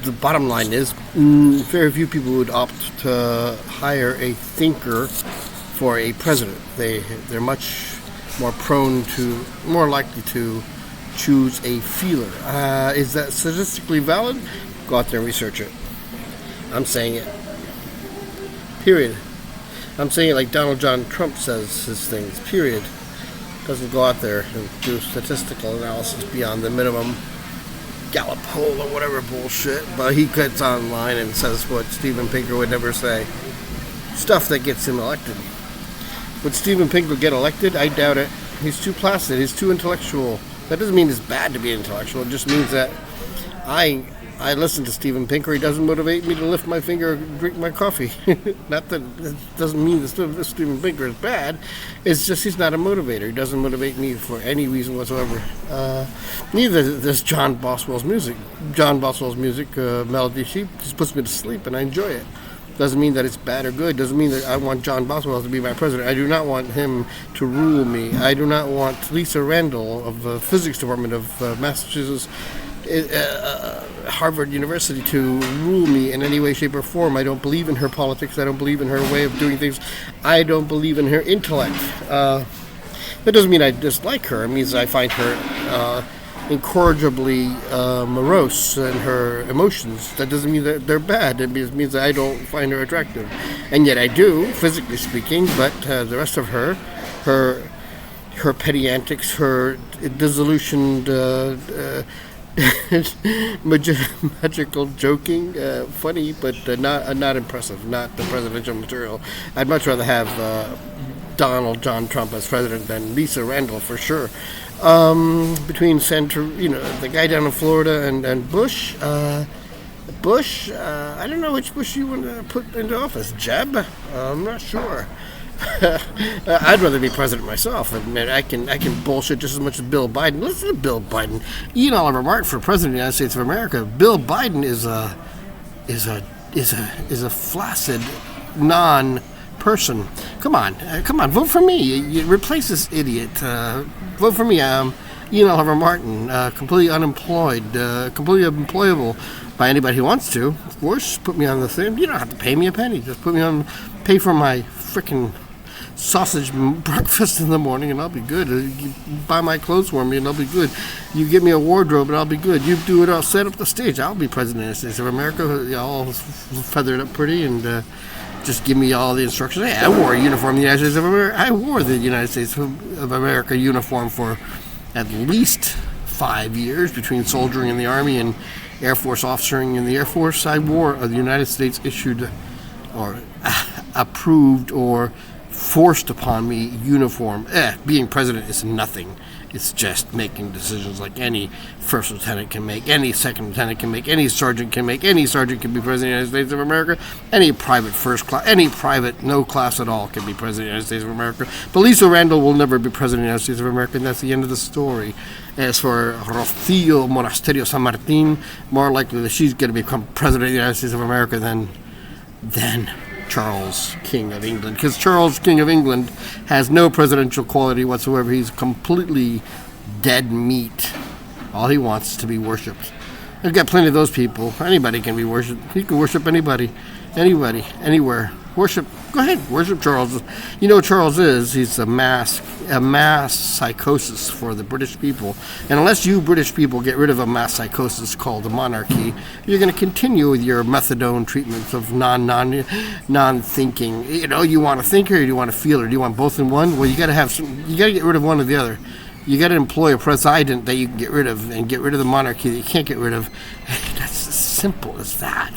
the bottom line is, very few people would opt to hire a thinker for a president. They're much more likely to choose a feeler. Is that statistically valid? Go out there and research it. I'm saying it. Period. I'm saying it like Donald John Trump says his things. Period. Doesn't go out there and do statistical analysis beyond the minimum Gallup poll or whatever bullshit. But he gets online and says what Steven Pinker would never say. Stuff that gets him elected. Would Steven Pinker get elected? I doubt it. He's too placid. He's too intellectual. That doesn't mean it's bad to be intellectual. It just means that I listen to Steven Pinker. He doesn't motivate me to lift my finger or drink my coffee. Not that it doesn't mean that Steven Pinker is bad. It's just he's not a motivator. He doesn't motivate me for any reason whatsoever. Neither does John Boswell's music. John Boswell's music, Melody Sheep, just puts me to sleep, and I enjoy it. Doesn't mean that it's bad or good. Doesn't mean that I want John Boswell to be my president. I do not want him to rule me. I do not want Lisa Randall of the physics department of Massachusetts, Harvard University, to rule me in any way, shape, or form. I don't believe in her politics. I don't believe in her way of doing things. I don't believe in her intellect. That doesn't mean I dislike her. It means I find her incorrigibly morose in her emotions. That doesn't mean that they're bad. It means that I don't find her attractive. And yet I do, physically speaking, but the rest of her petty antics, her disillusioned magical joking, funny, but not impressive, not the presidential material. I'd much rather have Donald John Trump as president than Lisa Randall, for sure. Between the guy down in Florida and Bush, I don't know which Bush you want to put into office. Jeb? I'm not sure. I'd rather be president myself. I mean, I can bullshit just as much as Bill Biden. Listen to Bill Biden. Ian Oliver Martin for president of the United States of America. Bill Biden is a flaccid non-person. Come on, vote for me. You replace this idiot. Vote for me. Ian Oliver Martin, completely unemployed, completely unemployable by anybody who wants to. Of course, put me on the thing. You don't have to pay me a penny. Just pay for my frickin' sausage breakfast in the morning, and I'll be good. You buy my clothes for me, and I'll be good. You give me a wardrobe, and I'll be good. You do it. I'll set up the stage. I'll be president of the United States of America, all feathered up pretty, and just give me all the instructions. Hey, I wore a uniform in the United States of America. I wore the United States of America uniform for at least 5 years between soldiering in the Army and Air Force officering in the Air Force. I wore the United States issued or approved or forced upon me uniform. Being president is nothing. It's just making decisions like any first lieutenant can make, any second lieutenant can make, any sergeant can make. Any sergeant can be president of the United States of America. Any private first class, any private no class at all can be president of the United States of America. But Lisa Randall will never be president of the United States of America, and that's the end of the story. As for ROCIO Monasterio San Martin, more likely that she's going to become president of the United States of America than Charles, King of England, because Charles, King of England, has no presidential quality whatsoever. He's completely dead meat. All he wants is to be worshipped. I've got plenty of those people. Anybody can be worshipped. He can worship anybody, anywhere. Worship. Go ahead, worship Charles. You know what Charles is? He's a mass psychosis for the British people. And unless you British people get rid of a mass psychosis called the monarchy, you're going to continue with your methadone treatments of non-thinking. You know, you want a thinker, or do you want a feeler? Do you want both in one? Well, you got to get rid of one or the other. You got to employ a president that you can get rid of, and get rid of the monarchy that you can't get rid of. That's as simple as that.